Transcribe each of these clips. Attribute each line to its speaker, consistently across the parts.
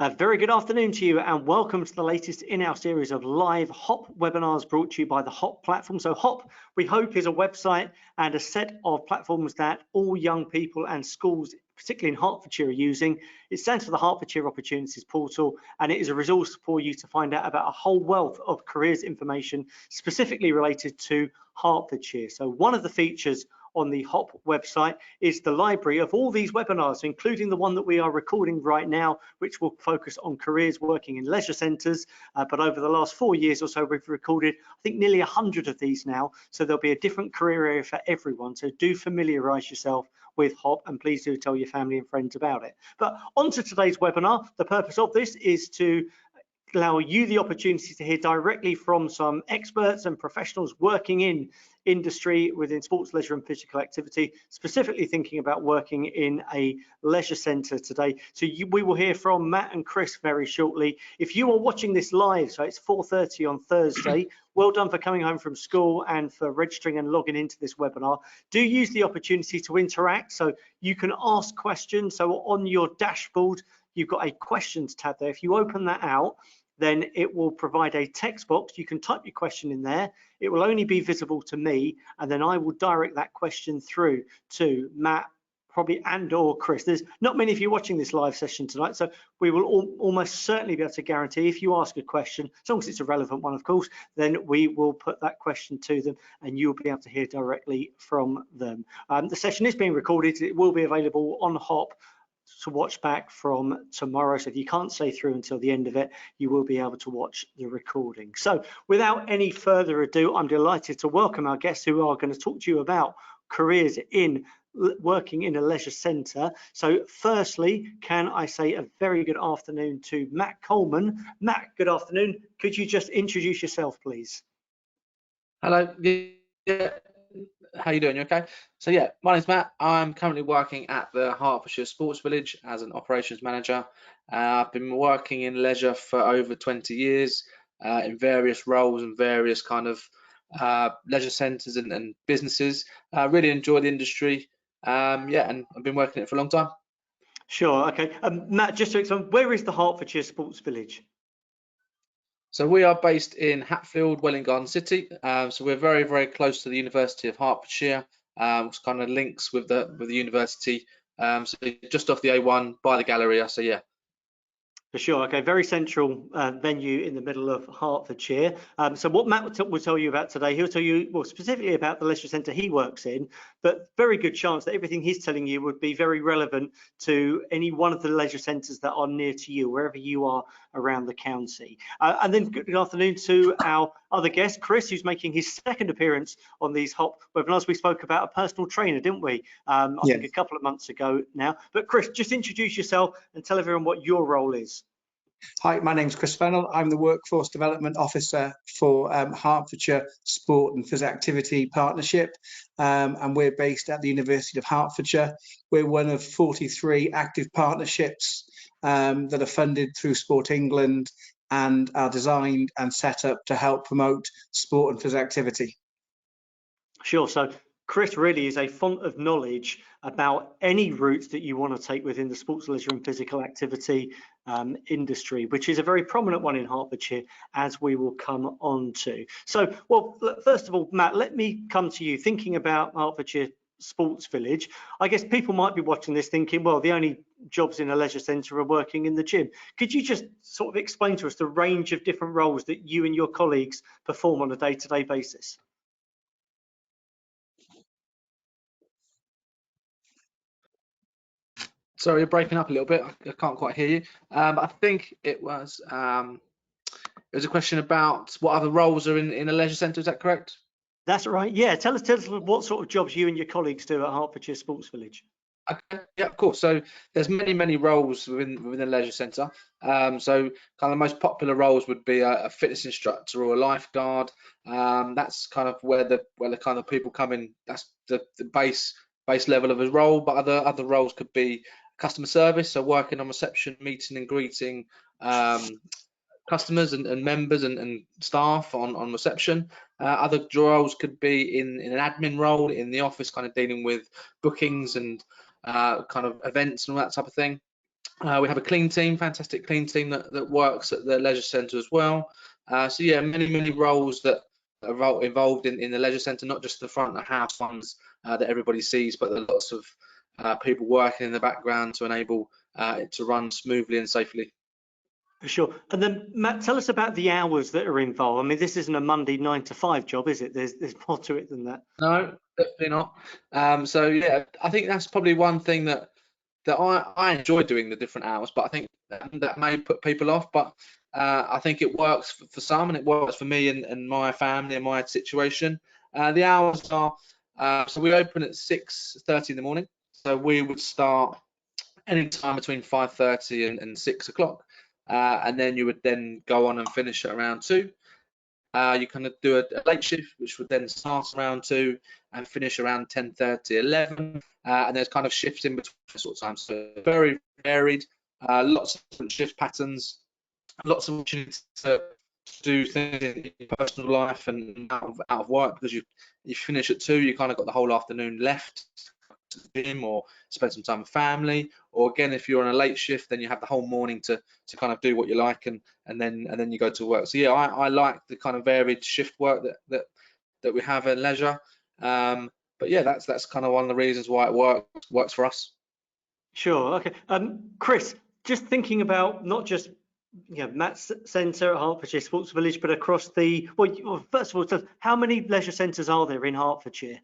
Speaker 1: A very good afternoon to you and welcome to the latest in our series of live HOP webinars brought to you by the HOP platform. So HOP, we hope, is a website and a set of platforms that all young people and schools, particularly in Hertfordshire, are using. It stands for the Hertfordshire Opportunities Portal, and it is a resource for you to find out about a whole wealth of careers information specifically related to Hertfordshire. So one of the features on the HOP website is the library of all these webinars, including the one that we are recording right now, which will focus on careers working in leisure centres. But over the last 4 years or so, we've recorded, I think, nearly 100 of these now. So there'll be a different career area for everyone. So do familiarise yourself with HOP and please do tell your family and friends about it. But on to today's webinar. The purpose of this is to allow you the opportunity to hear directly from some experts and professionals working in industry within sports, leisure and physical activity, specifically thinking about working in a leisure centre today. So we will hear from Matt and Chris very shortly. If you are watching this live, so it's 4:30 on Thursday, well done for coming home from school and for registering and logging into this webinar. Do use the opportunity to interact, so you can ask questions. So on your dashboard, you've got a questions tab there. If you open that out, then it will provide a text box. You can type your question in there. It will only be visible to me, and then I will direct that question through to Matt, probably, and or Chris. There's not many of you watching this live session tonight, so we will almost certainly be able to guarantee if you ask a question, as long as it's a relevant one, of course, then we will put that question to them and you'll be able to hear directly from them. The session is being recorded. It will be available on HOP to watch back from tomorrow. So if you can't stay through until the end of it, you will be able to watch the recording. So without any further ado, I'm delighted to welcome our guests who are going to talk to you about careers in working in a leisure centre. So firstly, can I say a very good afternoon to Matt Coleman. Matt, good afternoon. Could you just introduce yourself, please?
Speaker 2: Hello. Yeah. How you doing? You okay? So yeah, my name's Matt. I'm currently working at the Hertfordshire Sports Village as an operations manager. I've been working in leisure for over 20 years in various roles and various kind of leisure centres and businesses. I really enjoy the industry. Yeah, and I've been working it for a long time.
Speaker 1: Sure. Okay. Matt, just to explain, where is the Hertfordshire Sports Village?
Speaker 2: So we are based in Hatfield, Welwyn Garden City. So we're very, very close to the University of Hertfordshire, which kind of links with the university. So just off the A1 by the Galleria. So yeah.
Speaker 1: For sure. Okay, very central venue in the middle of Hertfordshire. So what Matt will tell you about today, he'll tell you, well, specifically about the leisure centre he works in, but very good chance that everything he's telling you would be very relevant to any one of the leisure centres that are near to you, wherever you are around the county. And then good afternoon to our other guest, Chris, who's making his second appearance on these HOP webinars. We spoke about a personal trainer, didn't we? I think a couple of months ago now. But Chris, just introduce yourself and tell everyone what your role is.
Speaker 3: Hi, my name's Chris Fennell. I'm the Workforce Development Officer for Hertfordshire Sport and Physical Activity Partnership, and we're based at the University of Hertfordshire. We're one of 43 active partnerships that are funded through Sport England and are designed and set up to help promote sport and physical activity.
Speaker 1: Sure. So Chris really is a font of knowledge about any route that you want to take within the sports, leisure and physical activity industry, which is a very prominent one in Hertfordshire, as we will come on to. So, well, first of all, Matt, let me come to you. Thinking about Hertfordshire Sports Village, I guess people might be watching this thinking, well, the only jobs in a leisure centre are working in the gym. Could you just sort of explain to us the range of different roles that you and your colleagues perform on a day-to-day basis?
Speaker 2: Sorry, you're breaking up a little bit. I can't quite hear you. I think it was a question about what other roles are in a leisure centre. Is that correct?
Speaker 1: That's right. Yeah. Tell us what sort of jobs you and your colleagues do at Hertfordshire Sports Village.
Speaker 2: Okay, yeah, of course. So there's many roles within a leisure centre. So kind of the most popular roles would be a fitness instructor or a lifeguard. That's kind of where the kind of people come in. That's the base level of a role. But other roles could be customer service, so working on reception, meeting and greeting customers and members and staff on reception. Other roles could be in an admin role in the office, kind of dealing with bookings and kind of events and all that type of thing. We have a clean team, fantastic clean team that works at the leisure centre as well. So yeah, many roles that are involved in the leisure centre, not just the front of house ones that everybody sees, but there are lots of people working in the background to enable it to run smoothly and safely.
Speaker 1: For sure. And then Matt, tell us about the hours that are involved. I mean, this isn't a Monday 9 to 5 job, is it? There's more to it than that.
Speaker 2: No, definitely not. So yeah, I think that's probably one thing that I enjoy doing, the different hours, but I think that may put people off. But I think it works for some, and it works for me and my family and my situation. The hours are so we open at 6:30 in the morning. So we would start any time between 5:30 and 6 o'clock, and then you would then go on and finish at around 2. You kind of do a late shift, which would then start around 2 and finish around 10:30, 11. And there's kind of shifts in between sort of times. So very varied, lots of different shift patterns, lots of opportunities to do things in your personal life and out of work, because you finish at 2, you kind of got the whole afternoon left to the gym or spend some time with family, or again, if you're on a late shift, then you have the whole morning to kind of do what you like, and then you go to work. So yeah, I like the kind of varied shift work that we have in leisure. But yeah, that's kind of one of the reasons why it works for us.
Speaker 1: Sure. Okay. Chris, just thinking about not just Matt's centre at Hertfordshire Sports Village, but across the, well, first of all, how many leisure centres are there in Hertfordshire?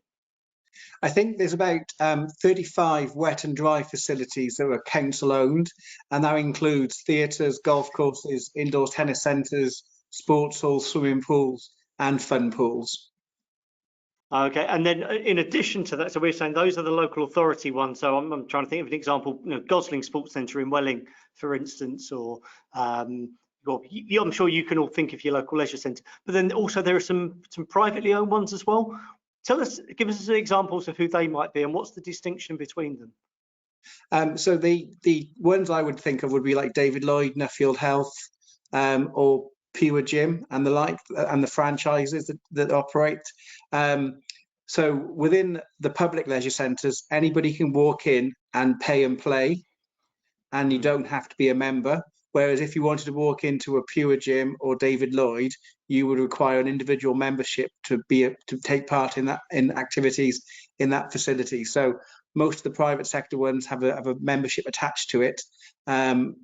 Speaker 3: I think there's about 35 wet and dry facilities that are council owned, and that includes theatres, golf courses, indoor tennis centres, sports halls, swimming pools and fun pools.
Speaker 1: Okay, and then in addition to that, so we're saying those are the local authority ones. So I'm trying to think of an example, Gosling Sports Centre in Welling, for instance, or I'm sure you can all think of your local leisure centre. But then also there are some privately owned ones as well. Give us some examples of who they might be and what's the distinction between them.
Speaker 3: So the ones I would think of would be like David Lloyd, Nuffield Health, or Pure Gym and the like, and the franchises that operate. So within the public leisure centres, anybody can walk in and pay and play, and you don't have to be a member. Whereas if you wanted to walk into a Pure Gym or David Lloyd, you would require an individual membership to take part in activities in that facility. So most of the private sector ones have a membership attached to it, and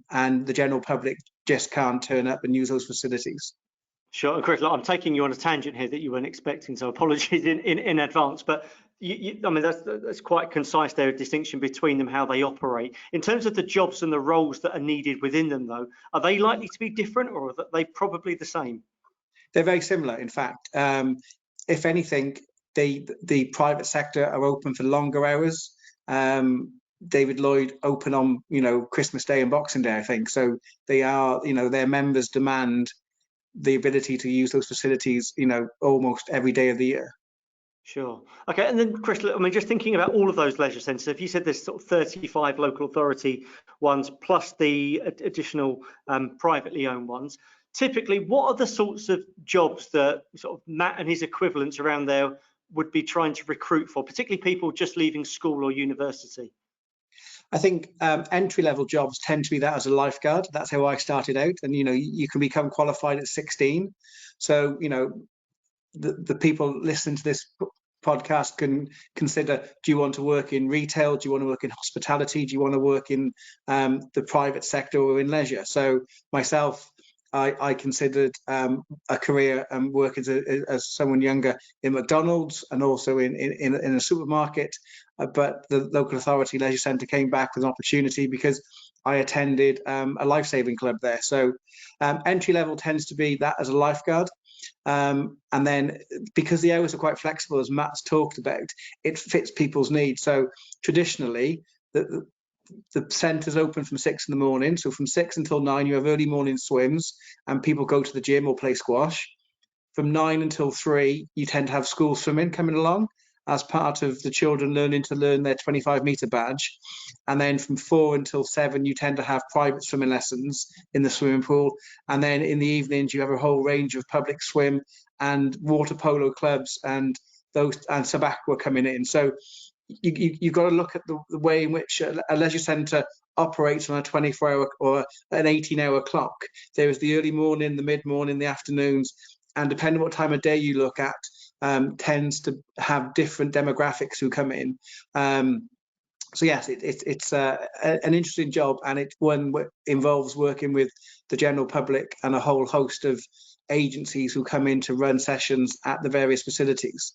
Speaker 3: the general public just can't turn up and use those facilities.
Speaker 1: Sure, Chris, I'm taking you on a tangent here that you weren't expecting, so apologies in advance. But I mean, that's quite concise there, a distinction between them, how they operate. In terms of the jobs and the roles that are needed within them, though, are they likely to be different, or are they probably the same?
Speaker 3: They're very similar, in fact. If anything, the private sector are open for longer hours. David Lloyd open on Christmas Day and Boxing Day, I think. So they are, their members demand the ability to use those facilities, almost every day of the year.
Speaker 1: Sure. Okay, and then Chris, I mean, just thinking about all of those leisure centres, if you said there's sort of 35 local authority ones plus the additional privately owned ones, typically, what are the sorts of jobs that sort of Matt and his equivalents around there would be trying to recruit for, particularly people just leaving school or university?
Speaker 3: I think entry-level jobs tend to be that as a lifeguard. That's how I started out, and you can become qualified at 16. So the people listening to this podcast can consider: do you want to work in retail? Do you want to work in hospitality? Do you want to work in the private sector or in leisure? So myself, I considered a career and work as someone younger in McDonald's and also in a supermarket. But the local authority leisure centre came back with an opportunity because I attended a lifesaving club there. So entry level tends to be that as a lifeguard. And then because the hours are quite flexible, as Matt's talked about, it fits people's needs. So traditionally, the centre's open from 6 in the morning. So from 6 until 9, you have early morning swims and people go to the gym or play squash. From 9 until 3, you tend to have school swimming coming along as part of the children learning to learn their 25-metre badge. And then from 4 until 7, you tend to have private swimming lessons in the swimming pool. And then in the evenings, you have a whole range of public swim and water polo clubs and those and sub aqua coming in. So you've got to look at the way in which a leisure centre operates on a 24-hour or an 18-hour clock. There is the early morning, the mid-morning, the afternoons, and depending on what time of day you look at, tends to have different demographics who come in. So yes, it's an interesting job, and it's one that involves working with the general public and a whole host of agencies who come in to run sessions at the various facilities.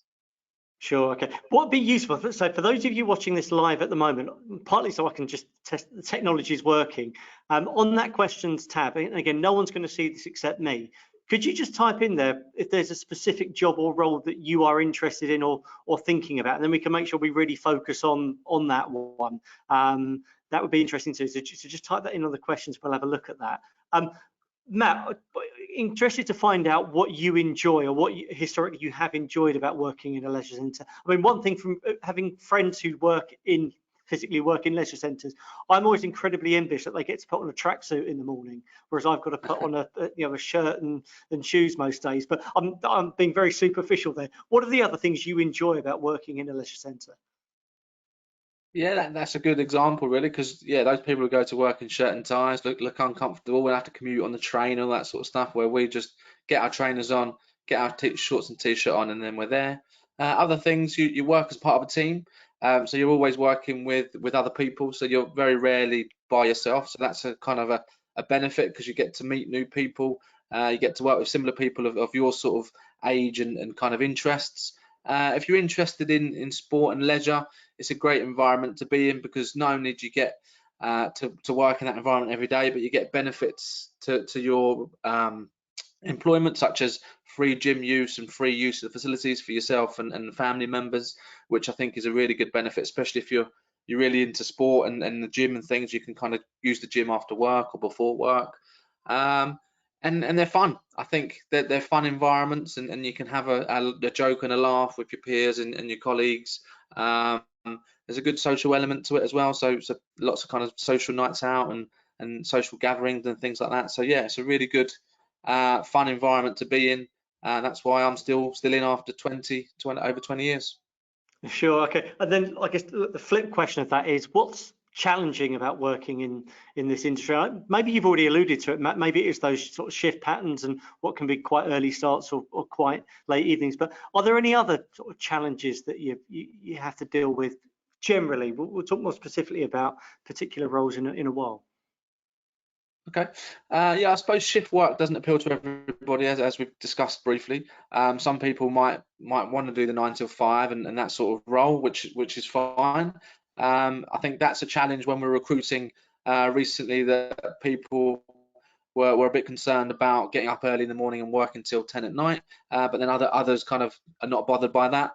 Speaker 1: Sure, okay. What would be useful, so for those of you watching this live at the moment, partly so I can just test the technology is working, on that questions tab, and again, no one's going to see this except me, could you just type in there if there's a specific job or role that you are interested in or thinking about, and then we can make sure we really focus on that one. That would be interesting too. So just type that in on the questions, we'll have a look at that. Matt, interested to find out what you enjoy or what historically you have enjoyed about working in a leisure centre. I mean, one thing from having friends who physically work in leisure centres, I'm always incredibly envious that they get to put on a tracksuit in the morning, whereas I've got to put on a shirt and shoes most days. But I'm being very superficial there. What are the other things you enjoy about working in a leisure centre?
Speaker 2: Yeah, that's a good example, really, because those people who go to work in shirt and ties look uncomfortable. We have to commute on the train, all that sort of stuff. Where we just get our trainers on, get our shorts and t-shirt on, and then we're there. Other things, you work as part of a team, so you're always working with other people. So you're very rarely by yourself. So that's a kind of a benefit, because you get to meet new people. You get to work with similar people of your sort of age and kind of interests. If you're interested in sport and leisure, it's a great environment to be in, because not only do you get to work in that environment every day, but you get benefits to your employment, such as free gym use and free use of the facilities for yourself and family members, which I think is a really good benefit, especially if you're really into sport and the gym and things. You can kind of use the gym after work or before work. And they're fun. I think they're fun environments, and you can have a joke and a laugh with your peers and your colleagues. There's a good social element to it as well. So lots of kind of social nights out and social gatherings and things like that. So yeah, it's a really good, fun environment to be in. That's why I'm still in after over 20 years.
Speaker 1: Sure, okay. And then I guess the flip question of that is, what's challenging about working in this industry? Maybe you've already alluded to it, Matt. Maybe it's those sort of shift patterns and what can be quite early starts or quite late evenings. But are there any other sort of challenges that you have to deal with generally? We'll talk more specifically about particular roles in a while.
Speaker 2: Okay. Yeah, I suppose shift work doesn't appeal to everybody, as we've discussed briefly. Some people might want to do the 9 till 5 and that sort of role, which is fine. I think that's a challenge when we're recruiting recently, that people were a bit concerned about getting up early in the morning and working till 10 at night, but then others kind of are not bothered by that.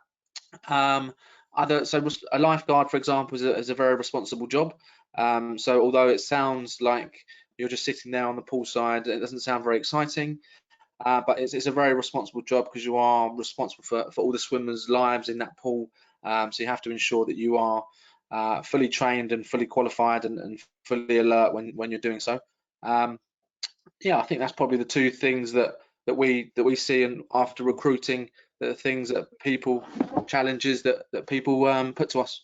Speaker 2: So a lifeguard, for example, is a very responsible job. So although it sounds like you're just sitting there on the poolside, it doesn't sound very exciting, but it's a very responsible job, because you are responsible for all the swimmers' lives in that pool. So you have to ensure that you are fully trained and fully qualified and fully alert when you're doing so. Yeah, I think that's probably the two things that we see, and after recruiting, the things that challenges that people put to us.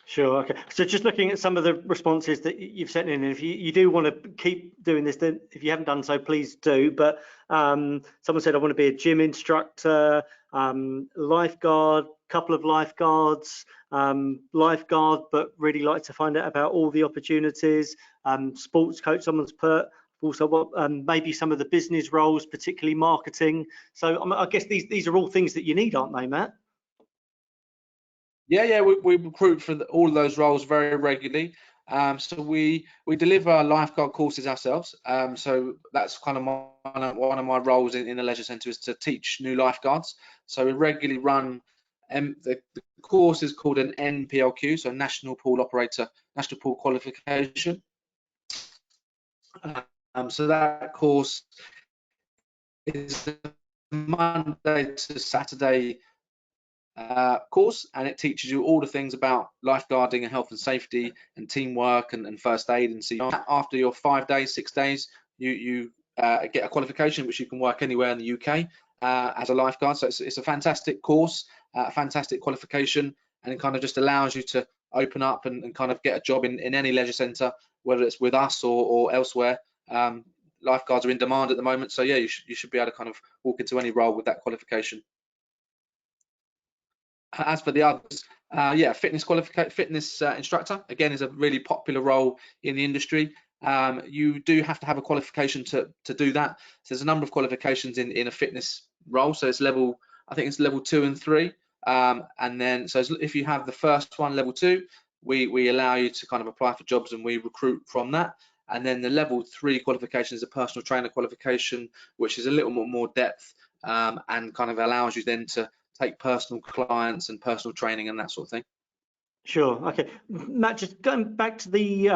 Speaker 1: Sure, okay. So just looking at some of the responses that you've sent in, if you do want to keep doing this, then if you haven't done so, please do. But someone said, I want to be a gym instructor, lifeguard, couple of lifeguards, lifeguard, but really like to find out about all the opportunities, sports coach, someone's put. Also, maybe some of the business roles, particularly marketing. So I guess these are all things that you need, aren't they, Matt?
Speaker 2: Yeah, we recruit for all of those roles very regularly. So we deliver our lifeguard courses ourselves. So that's kind of one of my roles in the leisure centre, is to teach new lifeguards. So we regularly run the course is called an NPLQ, so National Pool Operator, National Pool Qualification. So that course is a Monday to Saturday course, and it teaches you all the things about lifeguarding and health and safety and teamwork and first aid. And so after your 5 days, 6 days, you get a qualification which you can work anywhere in the UK as a lifeguard. So it's a fantastic course, a fantastic qualification. and it kind of just allows you to open up and kind of get a job in any leisure centre, whether it's with us or elsewhere. Lifeguards are in demand at the moment, so yeah, you should be able to kind of walk into any role with that qualification. As for the others, yeah, fitness instructor, again, is a really popular role in the industry. You do have to have a qualification to do that. So there's a number of qualifications in a fitness role. So it's level, I think it's level 2 and 3. And then, so if you have the first one, level 2, we allow you to kind of apply for jobs and we recruit from that. And then the level 3 qualification is a personal trainer qualification, which is a little more depth and kind of allows you then to take personal clients and personal training and that sort of thing.
Speaker 1: Sure. Okay, Matt, just going back to the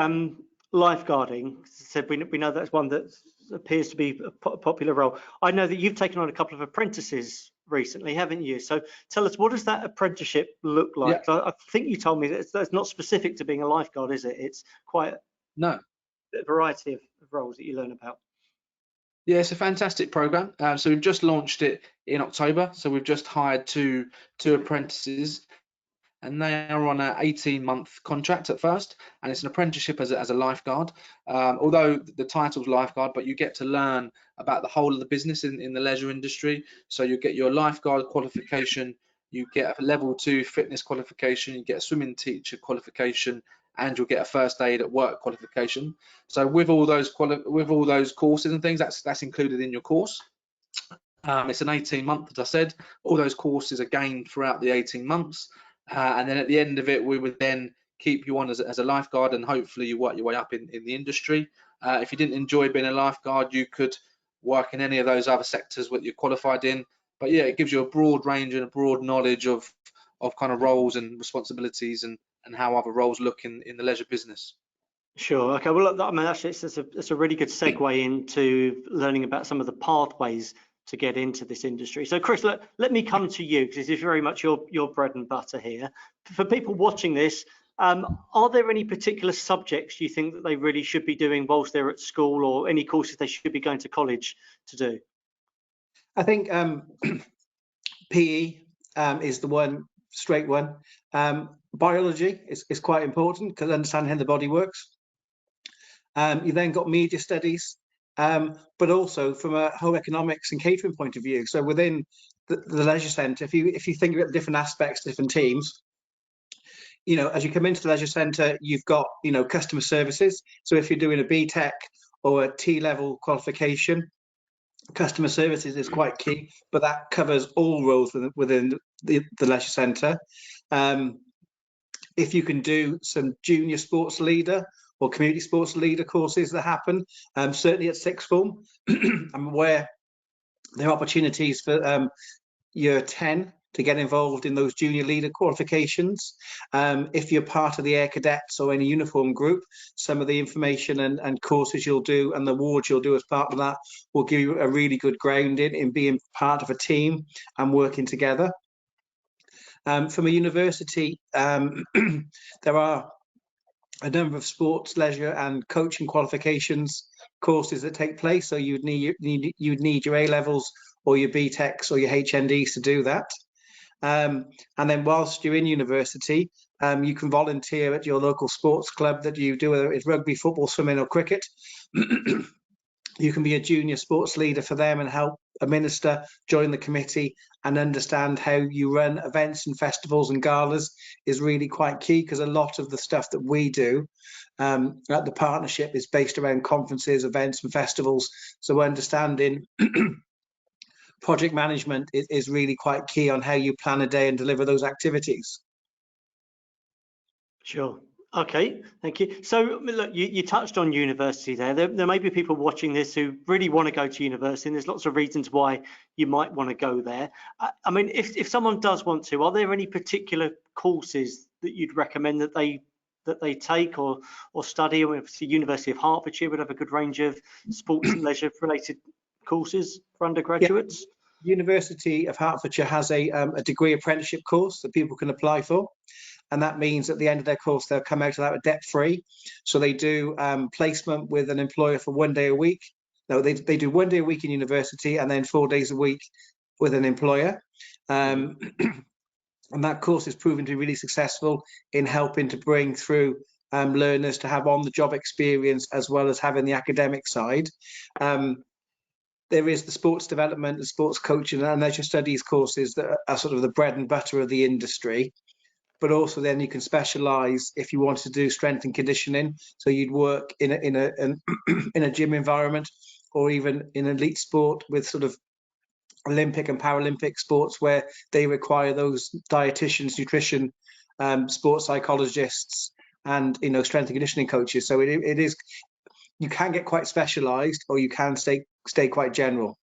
Speaker 1: lifeguarding, said we know that's one that appears to be a popular role. I know that you've taken on a couple of apprentices recently, haven't you? So tell us, what does that apprenticeship look like?
Speaker 2: Yeah.
Speaker 1: I think you told me that that's not specific to being a lifeguard, is it? It's quite a variety of roles that you learn about.
Speaker 2: Yeah, it's a fantastic program. So we've just launched it in October. So we've just hired two apprentices, and they are on an 18-month contract at first, and it's an apprenticeship as a lifeguard. Although the title's lifeguard, but you get to learn about the whole of the business in the leisure industry. So you get your lifeguard qualification, you get a level 2 fitness qualification, you get a swimming teacher qualification, and you'll get a first aid at work qualification. So with all those courses and things, that's included in your course. It's an 18-month, as I said. All those courses are gained throughout the 18 months. And then at the end of it, we would then keep you on as a lifeguard, and hopefully you work your way up in the industry. If you didn't enjoy being a lifeguard, you could work in any of those other sectors that you're qualified in. But yeah, it gives you a broad range and a broad knowledge of kind of roles and responsibilities and how other roles look in the leisure business.
Speaker 1: Sure. Okay. Well, I mean, actually, it's a really good segue into learning about some of the pathways to get into this industry. So, Chris, let me come to you, because this is very much your bread and butter here. For people watching this, are there any particular subjects you think that they really should be doing whilst they're at school, or any courses they should be going to college to do?
Speaker 3: I think PE is the one straight one. Biology is quite important because understanding how the body works. You then got media studies, but also from a whole economics and catering point of view. So within the leisure centre, if you think about the different aspects, different teams, you know, as you come into the leisure centre, you've got, you know, customer services. So if you're doing a BTEC or a T-level qualification, customer services is quite key, but that covers all roles within the leisure centre. If you can do some junior sports leader or community sports leader courses that happen, certainly at sixth form, I'm aware there are opportunities for year 10 to get involved in those junior leader qualifications. If you're part of the Air Cadets or any uniform group, some of the information and courses you'll do and the awards you'll do as part of that will give you a really good grounding in being part of a team and working together. From a university, there are a number of sports, leisure and coaching qualifications courses that take place. So you'd need your A-levels or your BTECs or your HNDs to do that. And then whilst you're in university, you can volunteer at your local sports club that you do, whether it's rugby, football, swimming or cricket. You can be a junior sports leader for them and help administer, join the committee and understand how you run events and festivals and galas is really quite key, because a lot of the stuff that we do at the partnership is based around conferences, events and festivals. So understanding project management is really quite key on how you plan a day and deliver those activities.
Speaker 1: Sure. Okay, thank you. So look, you touched on university there. There may be people watching this who really want to go to university, and there's lots of reasons why you might want to go there. I mean, if someone does want to, are there any particular courses that you'd recommend that they take or study? I mean, obviously, University of Hertfordshire would have a good range of sports and leisure related courses for undergraduates.
Speaker 3: Yeah. University of Hertfordshire has a degree apprenticeship course that people can apply for. And that means at the end of their course, they'll come out of that debt-free. So they do placement with an employer for 1 day a week. No, they do 1 day a week in university and then 4 days a week with an employer. And that course is proven to be really successful in helping to bring through learners to have on-the-job experience as well as having the academic side. There is the sports development, the sports coaching and leisure studies courses that are sort of the bread and butter of the industry. But also then you can specialize if you want to do strength and conditioning. So you'd work in a gym environment, or even in elite sport with sort of Olympic and Paralympic sports where they require those dietitians, nutrition, sports psychologists, and strength and conditioning coaches. So it is, you can get quite specialized, or you can stay quite general.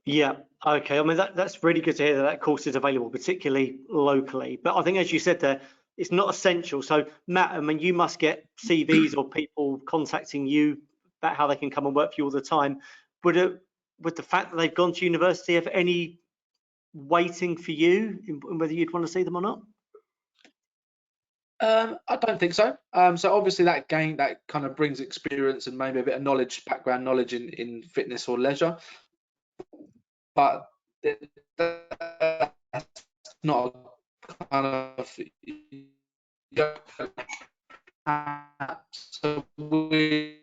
Speaker 1: Yeah, okay. I mean, that's really good to hear that that course is available, particularly locally. But I think, as you said there, it's not essential. So, Matt, I mean, you must get CVs or people contacting you about how they can come and work for you all the time. Would the fact that they've gone to university have any weighting for you in whether you'd want to see them or not?
Speaker 2: I don't think so. So obviously that kind of brings experience and maybe a bit of knowledge, background knowledge in fitness or leisure. But that's not a kind of so we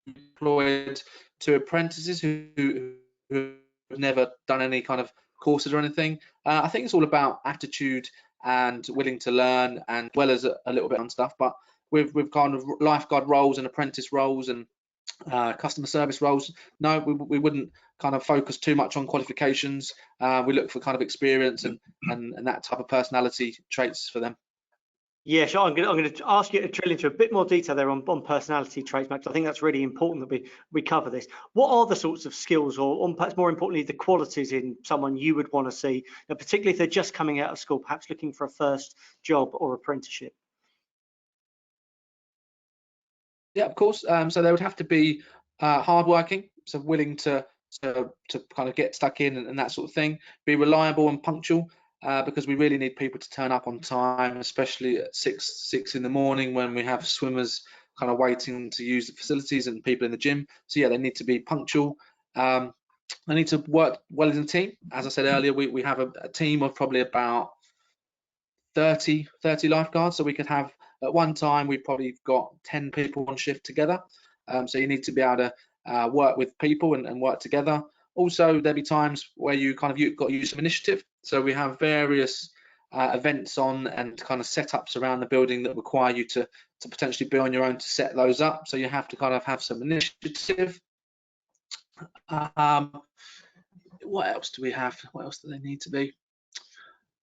Speaker 2: employed 2 apprentices who have never done any kind of courses or anything. I think it's all about attitude and willing to learn, and well as a little bit on stuff. But with kind of lifeguard roles and apprentice roles and customer service roles, no, we wouldn't kind of focus too much on qualifications. We look for kind of experience and that type of personality traits for them.
Speaker 1: Yeah, sure. I'm going to ask you to drill into a bit more detail there on personality traits, Max. I think that's really important that we cover this. What are the sorts of skills, or perhaps more importantly, the qualities in someone you would want to see, particularly if they're just coming out of school, perhaps looking for a first job or apprenticeship?
Speaker 2: Yeah, of course. So they would have to be hardworking, so willing to kind of get stuck in and that sort of thing. Be reliable and punctual, because we really need people to turn up on time, especially at six in the morning when we have swimmers kind of waiting to use the facilities and people in the gym. So yeah, they need to be punctual. They need to work well in a team. As I said earlier, we have a team of probably about 30 lifeguards, so we could have at one time we've probably got 10 people on shift together. So you need to be able to work with people and work together. Also, there'll be times where you've got to use some initiative. So we have various events on and kind of setups around the building that require you to potentially be on your own to set those up. So you have to kind of have some initiative. What else do we have? What else do they need to be?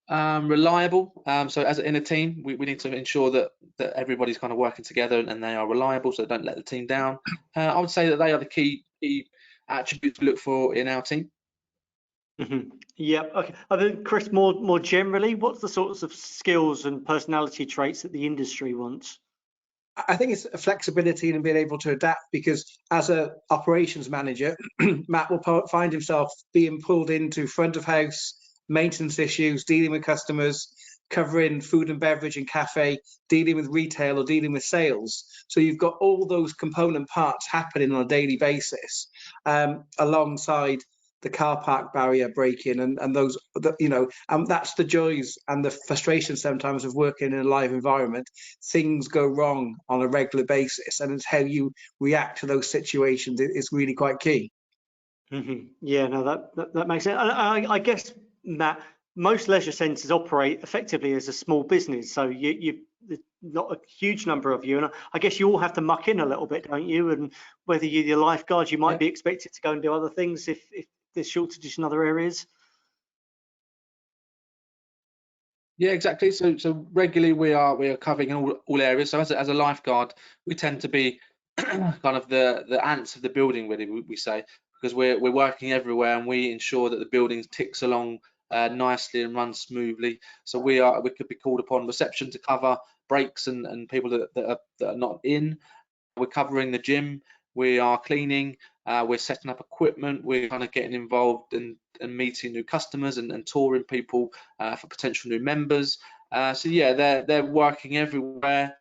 Speaker 2: Reliable. So as in a team, we need to ensure that everybody's kind of working together and they are reliable, so don't let the team down. I would say that they are the key attributes to look for in our team.
Speaker 1: Yeah. Okay. I think, Chris, more generally, what's the sorts of skills and personality traits that the industry wants?
Speaker 3: I think it's a flexibility and being able to adapt, because as a operations manager, Matt will find himself being pulled into front of house maintenance issues, dealing with customers, covering food and beverage and cafe, dealing with retail or dealing with sales. So you've got all those component parts happening on a daily basis, alongside the car park barrier breaking and those, and that's the joys and the frustration sometimes of working in a live environment. Things go wrong on a regular basis, and it's how you react to those situations is really quite key.
Speaker 1: Yeah, no, that makes sense. I guess, Matt, most leisure centres operate effectively as a small business, so you not a huge number of you, and I guess you all have to muck in a little bit, don't you? And whether you're the lifeguards, you might be expected to go and do other things if there's shortages in other areas.
Speaker 2: Yeah, exactly. So regularly we are covering all areas. So as a lifeguard, we tend to be kind of the ants of the building, really, we say, because we're working everywhere and we ensure that the building ticks along nicely and runs smoothly. So we could be called upon reception to cover breaks and people that are not in. We're covering the gym. We are cleaning. We're setting up equipment. We're kind of getting involved and meeting new customers and touring people for potential new members. So yeah, they're working everywhere,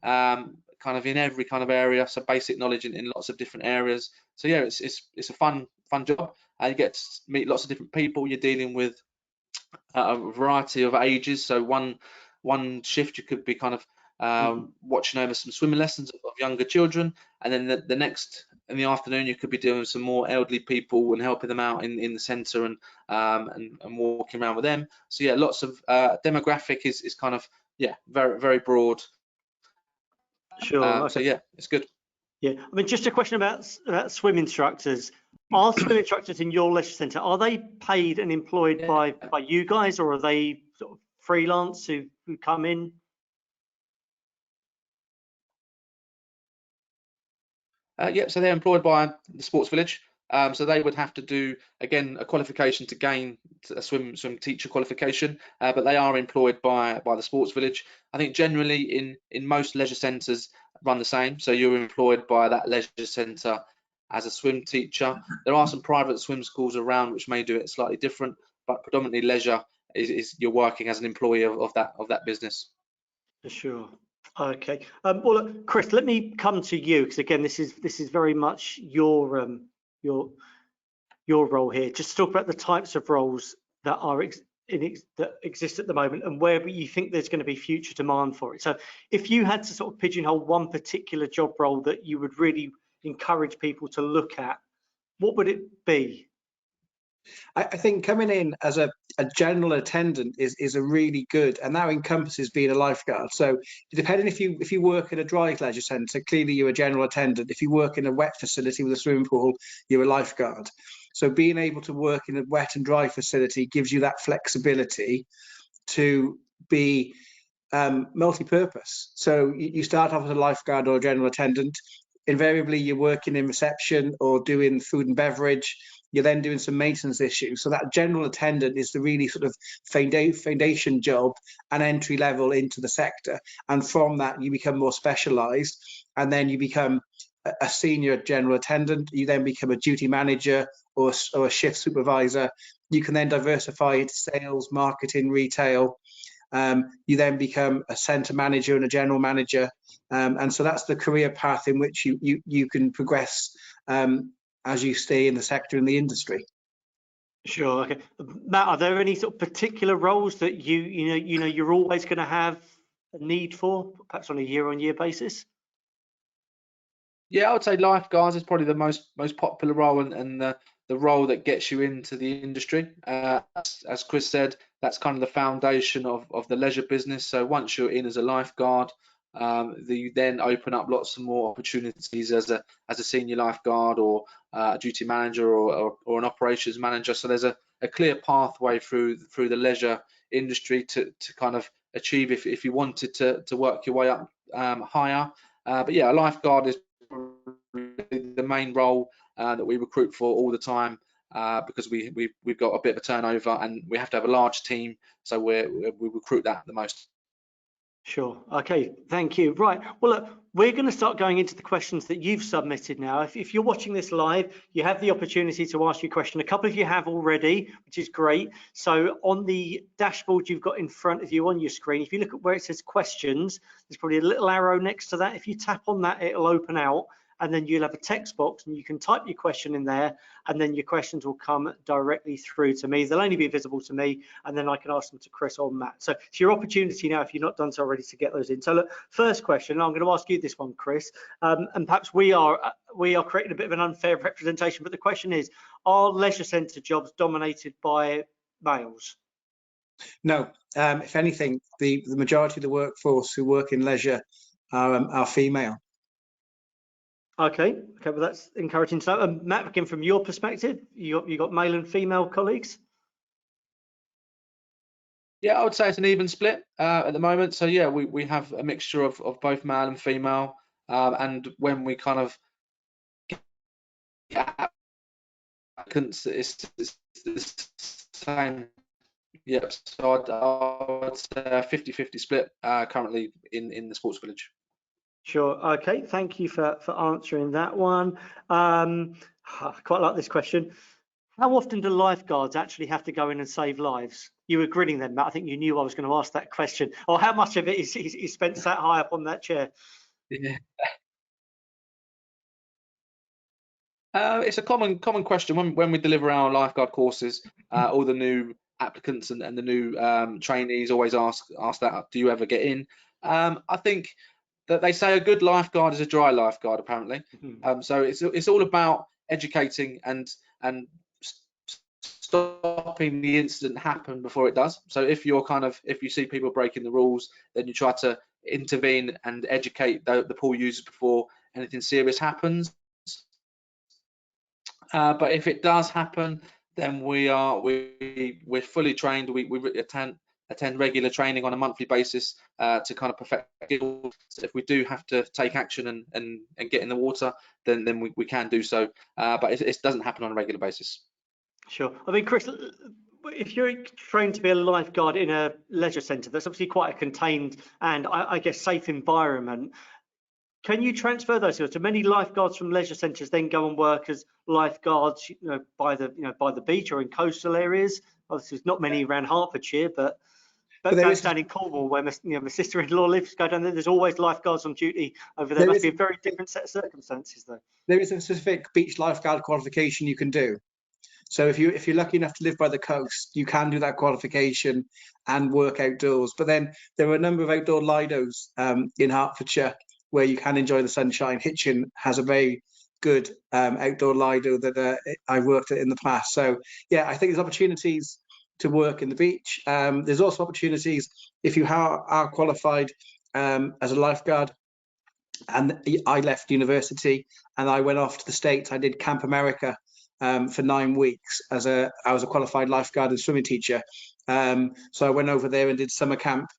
Speaker 2: kind of in every kind of area. So basic knowledge in lots of different areas. So yeah, it's a fun job. You get to meet lots of different people. You're dealing with a variety of ages. So one shift you could be kind of watching over some swimming lessons of younger children, and then the next in the afternoon you could be doing some more elderly people and helping them out in the centre and walking around with them. So yeah, lots of demographic is kind of very broad.
Speaker 1: Sure. Okay.
Speaker 2: So yeah, it's good.
Speaker 1: Yeah, I mean, just a question about swim instructors. Are swim instructors in your leisure centre, are they paid and employed by you guys, or are they sort of freelance who come in?
Speaker 2: Yeah, so they're employed by the Sports Village. So they would have to do, again, a qualification to gain a swim teacher qualification, but they are employed by the Sports Village. I think generally in most leisure centres run the same. So you're employed by that leisure centre as a swim teacher. There are some private swim schools around which may do it slightly different, but predominantly leisure is you're working as an employee of that business.
Speaker 1: For sure. Okay. Well, look, Chris, let me come to you, because again, this is very much your role here. Just to talk about the types of roles that are that exist at the moment and where you think there's going to be future demand for it. So, if you had to sort of pigeonhole one particular job role that you would really encourage people to look at, what would it be?
Speaker 3: I think coming in as a general attendant is a really good, and that encompasses being a lifeguard. So depending if you work in a dry leisure centre, clearly you're a general attendant. If you work in a wet facility with a swimming pool, you're a lifeguard. So being able to work in a wet and dry facility gives you that flexibility to be multi-purpose. So you start off as a lifeguard or a general attendant. Invariably, you're working in reception or doing food and beverage. You're then doing some maintenance issues. So that general attendant is the really sort of foundation job and entry level into the sector. And from that, you become more specialized, and then you become a senior general attendant. You then become a duty manager or a shift supervisor. You can then diversify into sales, marketing, retail. You then become a centre manager and a general manager, and so that's the career path in which you can progress as you stay in the sector and the industry.
Speaker 1: Sure. Okay, Matt, are there any sort of particular roles that you're always going to have a need for, perhaps on a year-on-year basis?
Speaker 2: Yeah, I would say lifeguards is probably the most popular role and the role that gets you into the industry. As Chris said, that's kind of the foundation of the leisure business. So once you're in as a lifeguard, you then open up lots of more opportunities as a senior lifeguard or a duty manager or an operations manager. So there's a clear pathway through the leisure industry to kind of achieve if you wanted to work your way up higher. But yeah, a lifeguard is the main role that we recruit for all the time, because we've got a bit of a turnover and we have to have a large team, so we recruit that the most.
Speaker 1: Sure. Okay, thank you. Right. Well, look, we're going to start going into the questions that you've submitted now. If you're watching this live, you have the opportunity to ask your question. A couple of you have already, which is great. So on the dashboard you've got in front of you on your screen, if you look at where it says questions, there's probably a little arrow next to that. If you tap on that, it'll open out, and then you'll have a text box and you can type your question in there, and then your questions will come directly through to me. They'll only be visible to me, and then I can ask them to Chris or Matt. So it's your opportunity now, if you've not done so already, to get those in. So look, first question, I'm going to ask you this one, Chris, and perhaps we are creating a bit of an unfair representation, but the question is, are leisure centre jobs dominated by males?
Speaker 3: No, if anything, the majority of the workforce who work in leisure are female.
Speaker 1: Okay, well that's encouraging. So Matt, again, from your perspective, you got male and female colleagues?
Speaker 2: Yeah, I would say it's an even split at the moment. So yeah, we have a mixture of both male and female, and when we kind of it's the same. Yep. So I would say a 50-50 split currently in the Sports Village.
Speaker 1: Sure. Okay. Thank you for answering that one. I quite like this question. How often do lifeguards actually have to go in and save lives? You were grinning then, Matt. I think you knew I was going to ask that question. Or how much of it is spent sat high up on that chair?
Speaker 2: Yeah. It's a common question when we deliver our lifeguard courses. All the new applicants and the new trainees always ask that, do you ever get in? I think that they say a good lifeguard is a dry lifeguard, apparently. So it's all about educating and stopping the incident happen before it does. So if you see people breaking the rules, then you try to intervene and educate the pool users before anything serious happens. But if it does happen, then we're fully trained. We attend regular training on a monthly basis to kind of perfect skills. So if we do have to take action and get in the water, then we can do so. But it doesn't happen on a regular basis.
Speaker 1: Sure. I mean, Chris, if you're trained to be a lifeguard in a leisure centre, that's obviously quite a contained and I guess safe environment. Can you transfer those skills? Do many lifeguards from leisure centres then go and work as lifeguards, by the beach or in coastal areas? Obviously, there's not many around Hertfordshire, but down in Cornwall, where my sister-in-law lives, go down there. There's always lifeguards on duty over there. Must be a very different set of circumstances, though.
Speaker 3: There is a specific beach lifeguard qualification you can do. So if you're lucky enough to live by the coast, you can do that qualification and work outdoors. But then there are a number of outdoor lidos in Hertfordshire where you can enjoy the sunshine. Hitchin has a very good outdoor lido that I worked at in the past. So yeah, I think there's opportunities to work in the beach. There's also opportunities if you are qualified as a lifeguard. And I left university and I went off to the States. I did Camp America for 9 weeks I was a qualified lifeguard and swimming teacher. So I went over there and did summer camp,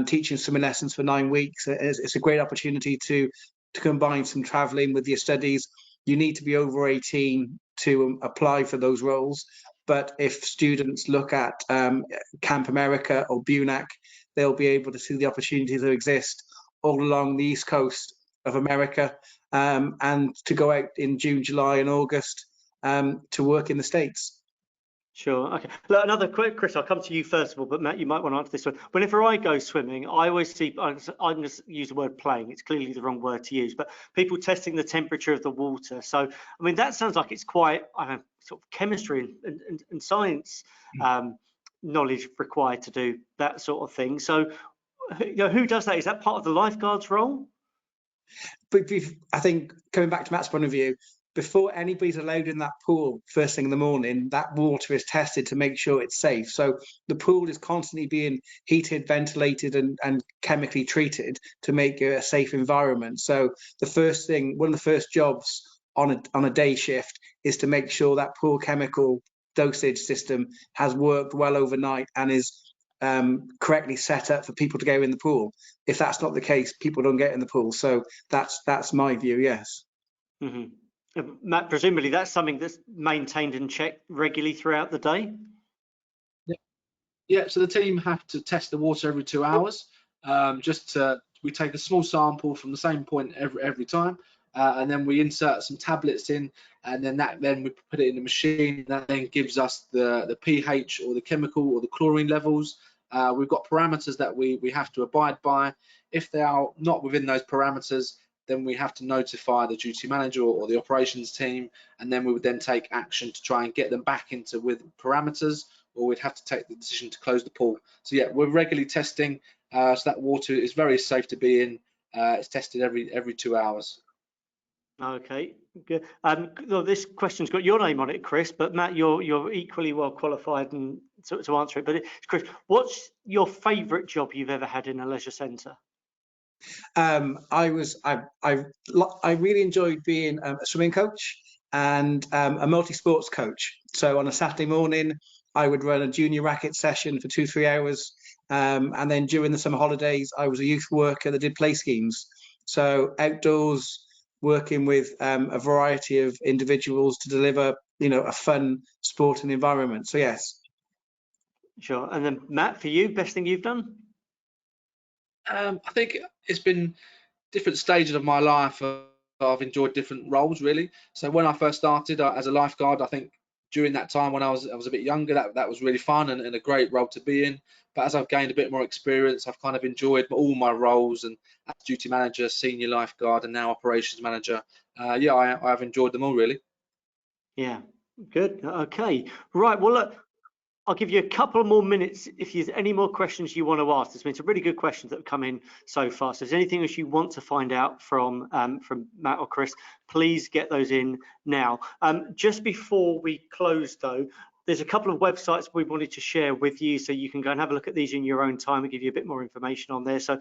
Speaker 3: teaching swimming lessons for 9 weeks. It's a great opportunity to combine some traveling with your studies. You need to be over 18 to apply for those roles. But if students look at Camp America or BUNAC, they'll be able to see the opportunities that exist all along the East Coast of America, and to go out in June, July and August to work in the States.
Speaker 1: Sure. Okay. Look, another quick, Chris, I'll come to you first of all, but Matt, you might want to answer this one. Whenever I go swimming, I always see, I'm going to use the word playing. It's clearly the wrong word to use, but people testing the temperature of the water. So, I mean, that sounds like it's quite sort of chemistry and science knowledge required to do that sort of thing. So, who does that? Is that part of the lifeguard's role?
Speaker 3: But I think coming back to Matt's point of view, before anybody's allowed in that pool first thing in the morning, that water is tested to make sure it's safe. So the pool is constantly being heated, ventilated and chemically treated to make it a safe environment. So one of the first jobs on a day shift is to make sure that pool chemical dosage system has worked well overnight and is correctly set up for people to go in the pool. If that's not the case, people don't get in the pool. So that's my view. Yes.
Speaker 1: Mm-hmm. Matt, presumably that's something that's maintained and checked regularly throughout the day.
Speaker 2: Yeah. So the team have to test the water every 2 hours. We take a small sample from the same point every time, and then we insert some tablets in, and then we put it in the machine. That then gives us the pH or the chemical or the chlorine levels. We've got parameters that we have to abide by. If they are not within those parameters, then we have to notify the duty manager or the operations team, and then we would then take action to try and get them back into with parameters, or we'd have to take the decision to close the pool. So yeah, we're regularly testing, so that water is very safe to be in. It's tested every 2 hours.
Speaker 1: Okay, good. This question's got your name on it, Chris, but Matt, you're equally well qualified and to answer it. But Chris, what's your favourite job you've ever had in a leisure centre?
Speaker 3: I really enjoyed being a swimming coach and a multi-sports coach. So on a Saturday morning, I would run a junior racket session for 2-3 hours. And then during the summer holidays, I was a youth worker that did play schemes. So outdoors, working with a variety of individuals to deliver, a fun sporting environment. So yes.
Speaker 1: Sure. And then Matt, for you, best thing you've done?
Speaker 2: I think it's been different stages of my life. I've enjoyed different roles really. So when I first started as a lifeguard, I think during that time when I was a bit younger, that was really fun and a great role to be in. But as I've gained a bit more experience, I've kind of enjoyed all my roles, and as duty manager, senior lifeguard, and now operations manager. I've enjoyed them all really.
Speaker 1: Yeah, good. Okay, right. Well, look, I'll give you a couple more minutes if there's any more questions you want to ask. There's been some really good questions that have come in so far. So if there's anything else you want to find out from Matt or Chris, please get those in now. Just before we close though, there's a couple of websites we wanted to share with you so you can go and have a look at these in your own time and give you a bit more information on there. So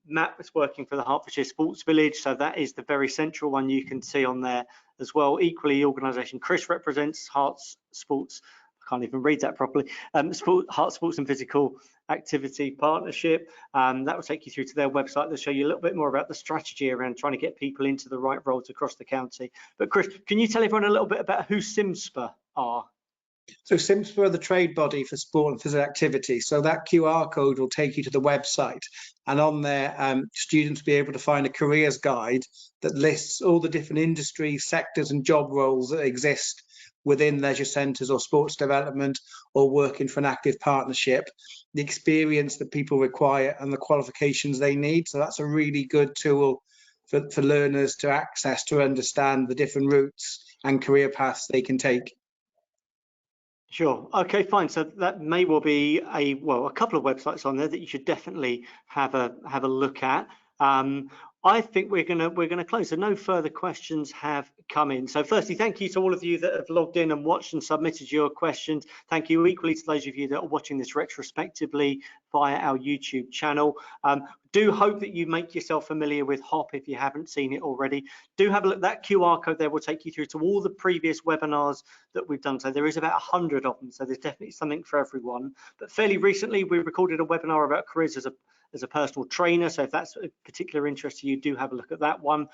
Speaker 1: Matt was working for the Hertfordshire Sports Village, so that is the very central one you can see on there as well. Equally, the organisation Chris represents, Herts Sports, I can't even read that properly, Herts Sports and Physical Activity Partnership. That will take you through to their website. They'll show you a little bit more about the strategy around trying to get people into the right roles across the county. But Chris, can you tell everyone a little bit about who CIMSPA are?
Speaker 3: So CIMSPA are the trade body for sport and physical activity. So that QR code will take you to the website, and on there students will be able to find a careers guide that lists all the different industries, sectors and job roles that exist within leisure centres or sports development or working for an active partnership, the experience that people require and the qualifications they need. So that's a really good tool for learners to access, to understand the different routes and career paths they can take.
Speaker 1: Sure. Okay, fine. So that may well be a couple of websites on there that you should definitely have a look at. I think we're gonna close. So no further questions have come in. So firstly, thank you to all of you that have logged in and watched and submitted your questions. Thank you equally to those of you that are watching this retrospectively via our YouTube channel. Do hope that you make yourself familiar with HOP if you haven't seen it already. Do have a look. That QR code there will take you through to all the previous webinars that we've done. So there is about 100 of them. So there's definitely something for everyone. But fairly recently, we recorded a webinar about careers as a personal trainer. So if that's a particular interest to you, do have a look at that one.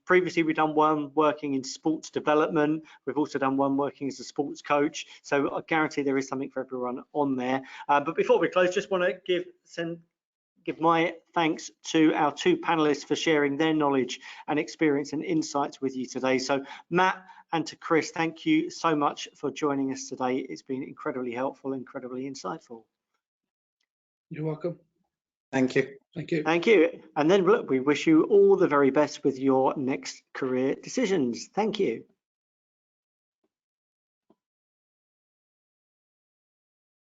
Speaker 1: Previously, we've done one working in sports development. We've also done one working as a sports coach. So I guarantee there is something for everyone on there. But before we close, just want to give my thanks to our two panelists for sharing their knowledge and experience and insights with you today. So Matt and to Chris, thank you so much for joining us today. It's been incredibly helpful, incredibly insightful.
Speaker 2: You're welcome.
Speaker 3: Thank you.
Speaker 2: Thank you.
Speaker 1: Thank you. And then look, we wish you all the very best with your next career decisions. Thank you.